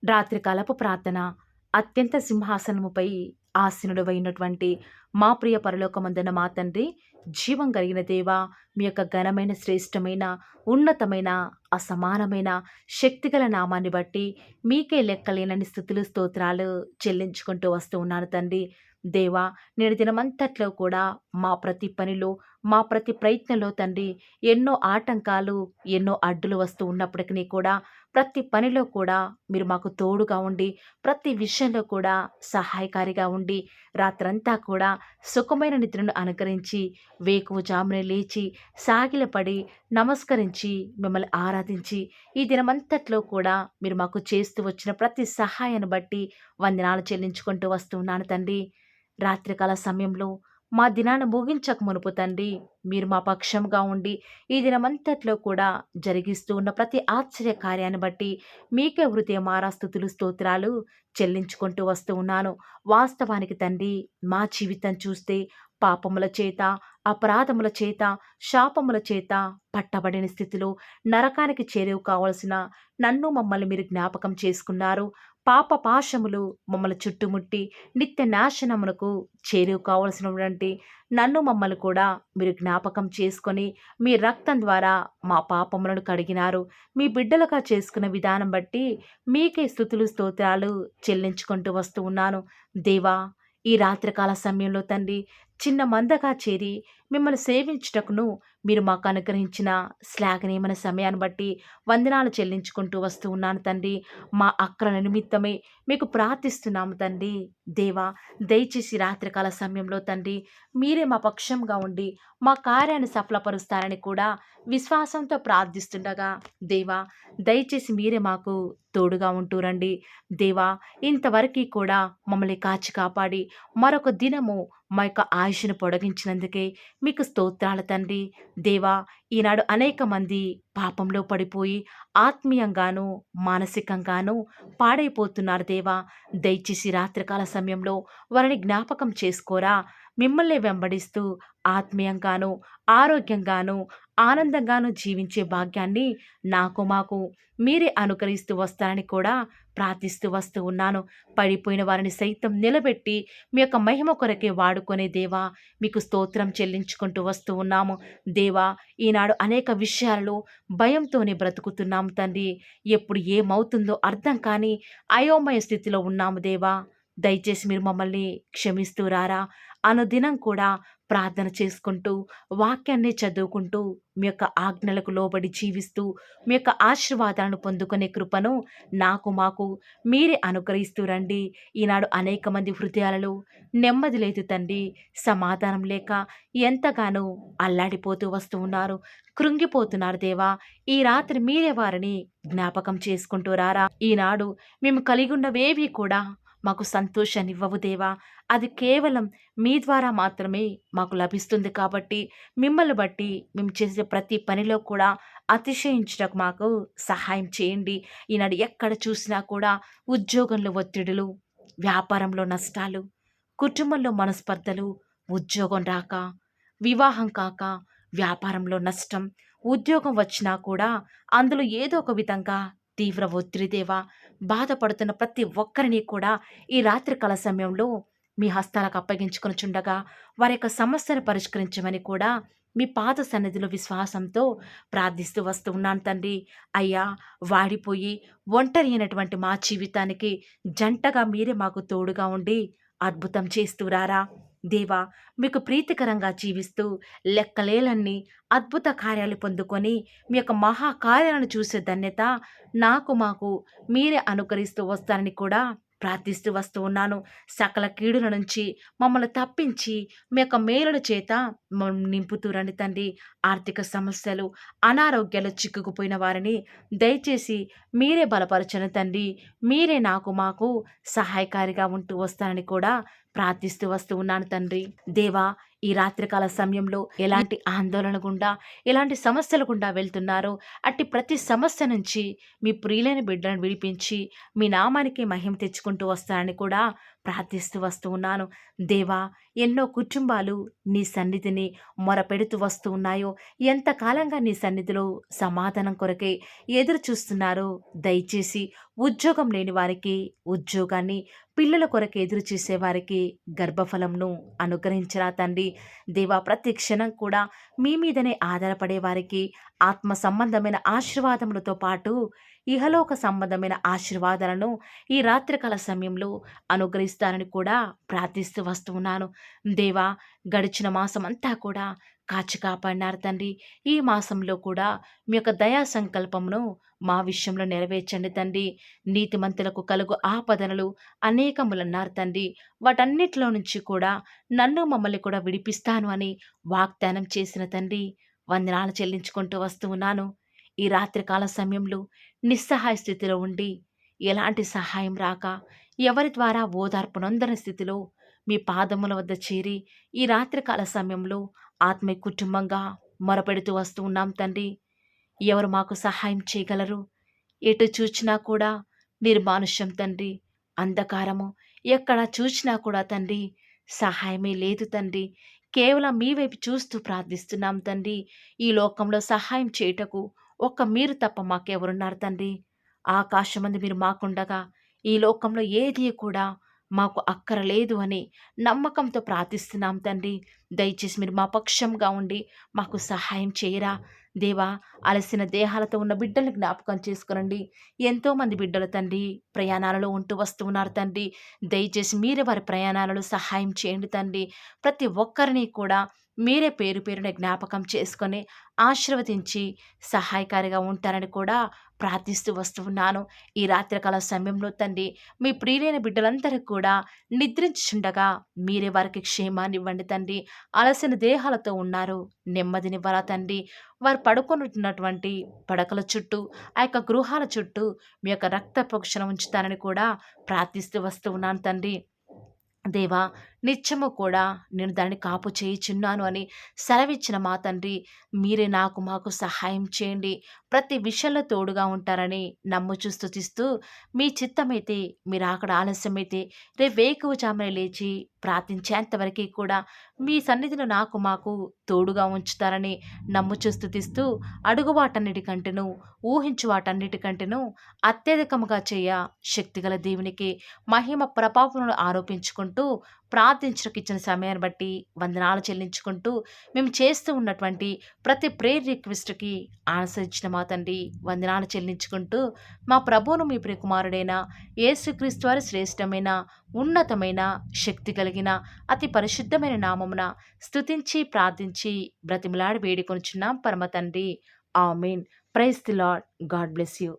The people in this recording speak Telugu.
రాత్రికాలపు ప్రార్థన. అత్యంత సింహాసనముపై ఆసీనుడవైనటువంటి మా ప్రియ పరలోకమందున్న మా తండ్రి, జీవం కలిగిన దేవా, మీ యొక్క ఘనమైన, శ్రేష్టమైన, ఉన్నతమైన, అసమానమైన, శక్తిగల నామాన్ని బట్టి మీకే లెక్కలేనన్ని స్థుతులు, స్తోత్రాలు చెల్లించుకుంటూ వస్తూ ఉన్నాను తండ్రి. దేవా, నేడు దినమంతట్లో కూడా మా ప్రతి పనిలో, మా ప్రతి ప్రయత్నంలో తండ్రి, ఎన్నో ఆటంకాలు, ఎన్నో అడ్డులు వస్తూ ఉన్నప్పటికీ కూడా ప్రతి పనిలో కూడా మీరు మాకు తోడుగా ఉండి, ప్రతి విషయంలో కూడా సహాయకారిగా ఉండి, రాత్రంతా కూడా సుఖమైన నిద్రను అనుకరించి, వేకువజామునే లేచి, సాగిలపడి, నమస్కరించి, మిమ్మల్ని ఆరాధించి, ఈ దినమంతట్లో కూడా మీరు మాకు చేస్తూ వచ్చిన ప్రతి సహాయాన్ని బట్టి వందనాలు చెల్లించుకుంటూ వస్తున్నాను తండ్రి. రాత్రికాల సమయంలో మా దినాన్ని ముగించక మునుపు తండ్రి, మీరు మా పక్షంగా ఉండి ఈ దినమంతట్లో కూడా జరిగిస్తూ ఉన్న ప్రతి ఆశ్చర్య కార్యాన్ని బట్టి మీకే హృదయమారా స్తుతులు, స్తోత్రాలు చెల్లించుకుంటూ వస్తూ ఉన్నాను. వాస్తవానికి తండ్రి, మా జీవితం చూస్తే పాపముల చేత, అపరాధముల చేత, శాపముల చేత పట్టబడిన స్థితిలో నరకానికి చేరువ కావలసిన నన్ను, మమ్మల్ని మీరు జ్ఞాపకం చేసుకున్నారు. పాప పాశములు మమ్మల్ని చుట్టుముట్టి నిత్య నాశనమునకు చేరువ కావలసినటువంటి నన్ను, మమ్మల్ని కూడా మీరు జ్ఞాపకం చేసుకొని మీ రక్తం ద్వారా మా పాపములను కడిగినారు. మీ బిడ్డలుగా చేసుకున్న విధానం బట్టి మీకే స్తుతులు, స్తోత్రాలు చెల్లించుకుంటూ వస్తూ ఉన్నాను. దేవా, ఈ రాత్రికాల సమయంలో తండ్రి, చిన్న మందగా చేరి మిమ్మల్ని సేవించుటకును మీరు మాకు అనుగ్రహించిన శ్లాఘనీయమైన సమయాన్ని బట్టి వందనాలు చెల్లించుకుంటూ వస్తూ ఉన్నాను తండ్రి. మా అక్కల నిమిత్తమే మీకు ప్రార్థిస్తున్నాము తండ్రి. దేవా, దయచేసి రాత్రికాల సమయంలో తండ్రి, మీరే మా పక్షంగా ఉండి మా కార్యాన్ని సఫలపరుస్తారని కూడా విశ్వాసంతో ప్రార్థిస్తుండగా, దేవా, దయచేసి మీరే మాకు తోడుగా ఉంటూ రండి. దేవా, ఇంతవరకు కూడా మమ్మల్ని కాచి కాపాడి మరొక దినము మా యొక్క ఆయుష్ను పొడిగించినందుకే మీకు స్తోత్రాలు తండ్రి. దేవా, ఈనాడు అనేక మంది పాపంలో పడిపోయి ఆత్మీయంగాను, మానసికంగాను పాడైపోతున్నారు దేవా. దయచేసి రాత్రికాల సమయంలో వారిని జ్ఞాపకం చేసుకోరా. మిమ్మల్ని వెంబడిస్తూ ఆత్మీయంగాను, ఆరోగ్యంగాను, ఆనందంగాను జీవించే భాగ్యాన్ని మాకు మీరే అనుకరిస్తూ వస్తారని కూడా ప్రార్థిస్తూ వస్తూ ఉన్నాను. పడిపోయిన వారిని సైతం నిలబెట్టి మీ యొక్క మహిమ కొరకే వాడుకునే దేవా, మీకు స్తోత్రం చెల్లించుకుంటూ వస్తూ ఉన్నాము. దేవా, ఈనాడు అనేక విషయాలలో భయంతోనే బ్రతుకుతున్నాము తండ్రి. ఎప్పుడు ఏమవుతుందో అర్థం కాని అయోమయ స్థితిలో ఉన్నాము దేవా. దయచేసి మీరు మమ్మల్ని క్షమిస్తూ రారా. అనుదినం కూడా ప్రార్థన చేసుకుంటూ, వాక్యాన్ని చదువుకుంటూ, మీ యొక్క ఆజ్ఞలకు లోబడి జీవిస్తూ, మీ యొక్క ఆశీర్వాదాలను పొందుకునే కృపను మాకు మీరే అనుగ్రహిస్తూ రండి. ఈనాడు అనేక మంది హృదయాలలో నెమ్మది లేదు తండ్రి. సమాధానం లేక ఎంతగానో అల్లాడిపోతూ వస్తూ ఉన్నారు, కృంగిపోతున్నారు దేవా. ఈ రాత్రి మీరే వారిని జ్ఞాపకం చేసుకుంటూ రారా. ఈనాడు మేము కలిగి ఉన్నవేవి కూడా మాకు సంతోషాన్ని ఇవ్వవు దేవా. అది కేవలం మీ ద్వారా మాత్రమే మాకు లభిస్తుంది కాబట్టి మిమ్మల్ని బట్టి మేము చేసే ప్రతి పనిలో కూడా అతిశయించడానికి మాకు సహాయం చేయండి. ఈనాడు ఎక్కడ చూసినా కూడా ఉద్యోగంలో ఒత్తిడులు, వ్యాపారంలో నష్టాలు, కుటుంబంలో మనస్పర్ధలు, ఉద్యోగం రాక, వివాహం కాక, వ్యాపారంలో నష్టం, ఉద్యోగం వచ్చినా కూడా అందులో ఏదో ఒక విధంగా తీవ్ర ఒత్తిడి దేవా. బాధపడుతున్న ప్రతి ఒక్కరిని కూడా ఈ రాత్రికాల సమయంలో మీ హస్తాలకు అప్పగించుకొని చుండగా వారి యొక్క సమస్యను పరిష్కరించమని కూడా మీ పాద సన్నిధిలో విశ్వాసంతో ప్రార్థిస్తూ వస్తూ ఉన్నాను తండ్రి. అయ్యా, వాడిపోయి ఒంటరి అయినటువంటి మా జీవితానికి జంటగా మీరే మాకు తోడుగా ఉండి అద్భుతం చేస్తూ రారా. దేవా, మీకు ప్రీతికరంగా జీవిస్తూ లెక్కలేలన్నీ అద్భుత కార్యాలు పొందుకొని మీ యొక్క మహాకార్యాలను చూసే ధన్యత మాకు మీరే అనుకరిస్తూ వస్తారని కూడా ప్రార్థిస్తూ వస్తూ ఉన్నాను. సకల కీడుల నుంచి మమ్మల్ని తప్పించి మీ యొక్క మేలుల చేత నింపుతూ రండి తండ్రి. ఆర్థిక సమస్యలు, అనారోగ్యాలు చిక్కుకుపోయిన వారిని దయచేసి మీరే బలపరచని తండ్రి. మీరే మాకు సహాయకారిగా ఉంటూ వస్తారని కూడా ప్రార్థిస్తూ వస్తూ ఉన్నాను తండ్రి. దేవా, ఈ రాత్రికాల సమయంలో ఎలాంటి ఆందోళన గుండా, ఎలాంటి సమస్యల గుండా వెళ్తున్నారో అట్టి ప్రతి సమస్య నుంచి మీ ప్రియులైన బిడ్డలను విడిపించి మీ నామానికి మహిమ తెచ్చుకుంటూ వస్తారని కూడా ప్రార్థిస్తూ వస్తూ ఉన్నాను. దేవా, ఎన్నో కుటుంబాలు నీ సన్నిధిని మొరపెడుతూ వస్తూ ఉన్నాయో, ఎంతకాలంగా నీ సన్నిధిలో సమాధానం కొరకే ఎదురు చూస్తున్నారో, దయచేసి ఉద్యోగం లేని వారికి ఉద్యోగాన్ని, పిల్లల కొరకు ఎదురు చూసేవారికి గర్భఫలంను అనుగ్రహించరా తండ్రి. దేవా, ప్రతి క్షణం కూడా మీ మీదనే ఆధారపడే వారికి ఆత్మ సంబంధమైన ఆశీర్వాదములతో పాటు ఇహలోక సంబంధమైన ఆశీర్వాదాలను ఈ రాత్రికాల సమయంలో అనుగ్రహిస్తానని కూడా ప్రార్థిస్తూ వస్తూ ఉన్నాను. దేవా, గడిచిన మాసం అంతా కూడా కాచి కాపాడినారు తండ్రి. ఈ మాసంలో కూడా మీ యొక్క దయా సంకల్పమును మా విషయంలో నెరవేర్చండి తండ్రి. నీతిమంతులకు కలుగు ఆపదనలు అనేకములన్నారు తండ్రి. వాటన్నిటిలో నుంచి కూడా నన్ను మమ్మల్ని కూడా విడిపిస్తాను అని వాగ్దానం చేసిన తండ్రి, వందనాలు చెల్లించుకుంటూ వస్తూ ఉన్నాను. ఈ రాత్రికాల సమయంలో నిస్సహాయ స్థితిలో ఉండి, ఎలాంటి సహాయం రాక, ఎవరి ద్వారా ఓదార్పునొందని స్థితిలో మీ పాదముల వద్ద చేరి ఈ రాత్రికాల సమయంలో ఆత్మీయ కుటుంబంగా మొరపెడుతూ వస్తూ ఉన్నాం తండ్రి. ఎవరు మాకు సహాయం చేయగలరు? ఎటు చూచినా కూడా నిర్మానుష్యం తండ్రి, అంధకారము. ఎక్కడ చూచినా కూడా తండ్రి సహాయమే లేదు తండ్రి. కేవలం మీ వైపు చూస్తూ ప్రార్థిస్తున్నాం తండ్రి. ఈ లోకంలో సహాయం చేయుటకు ఒక్క మీరు తప్ప మాకెవరున్నారు తండ్రి? ఆకాశమందు మీరు మాకుండగా ఈ లోకంలో ఏది కూడా మాకు అక్కరలేదు అని నమ్మకంతో ప్రార్థిస్తున్నాం తండ్రి. దయచేసి మీరు మా పక్షంగా ఉండి మాకు సహాయం చేయరా దేవా. అలసిన దేహాలతో ఉన్న బిడ్డల్ని జ్ఞాపకం చేసుకునండి. ఎంతోమంది బిడ్డలు తండ్రి ప్రయాణాలలో ఉంటూ వస్తూ ఉన్నారు తండ్రి. దయచేసి మీరే వారి ప్రయాణాలలో సహాయం చేయండి తండ్రి. ప్రతి ఒక్కరిని కూడా మీరే పేరు పేరున జ్ఞాపకం చేసుకొని ఆశీర్వదించి సహాయకారిగా ఉంటారని కూడా ప్రార్థిస్తూ వస్తూ ఉన్నాను. ఈ రాత్రికాల సమయంలో తండ్రి మీ ప్రియులైన బిడ్డలందరికీ కూడా నిద్రించుండగా మీరే వారికి క్షేమాన్ని ఇవ్వండి తండ్రి. అలసిన దేహాలతో ఉన్నారు, నెమ్మదినివ్వరా తండ్రి. వారు పడుకొనున్నటువంటి పడకల చుట్టూ, ఆ యొక్క గృహాల చుట్టూ మీ యొక్క రక్త ప్రోక్షణ ఉంచుతానని కూడా ప్రార్థిస్తూ వస్తూ ఉన్నాను తండ్రి. దేవా, నిత్యము కూడా నేను దాన్ని కాపు చేయుచున్నాను అని సెలవిచ్చిన మా తండ్రి, మీరే నాకు మాకు సహాయం చేయండి. ప్రతి విషయంలో తోడుగా ఉంటారని నమ్ముచూ స్తుతిస్తూ, మీ చిత్తమైతే మీరు అక్కడ ఆలస్యమైతే రేపు వేకువజామున లేచి ప్రార్థించేంతవరకు కూడా మీ సన్నిధిలో నాకు మాకు తోడుగా ఉంచుతారని నమ్ముచూ స్తుతిస్తూ, అడుగు వాటన్నిటికంటేను ఊహించు వాటన్నిటికంటేను అత్యధికముగా చేయ శక్తిగల దేవునికి మహిమ ప్రభావములను ఆరోపించుకుంటూ ప్రార్థించడానికి ఇచ్చిన సమయాన్ని బట్టి వందనాలు చెల్లించుకుంటూ, మేము చేస్తూ ఉన్నటువంటి ప్రతి ప్రేయర్ రిక్వెస్ట్కి ఆన్సర్ ఇచ్చిన మా తండ్రి వందనాలు చెల్లించుకుంటూ, మా ప్రభువును మీ ప్రియకుమారుడైన యేసుక్రీస్తు వారి శ్రేష్టమైన ఉన్నతమైన శక్తి కలిగిన అతి పరిశుద్ధమైన నామమున స్తుతించి ప్రార్థించి బ్రతిమలాడి వేడుకొనుచున్నాం పరమ తండ్రి. Amen. Praise the lord. God bless you.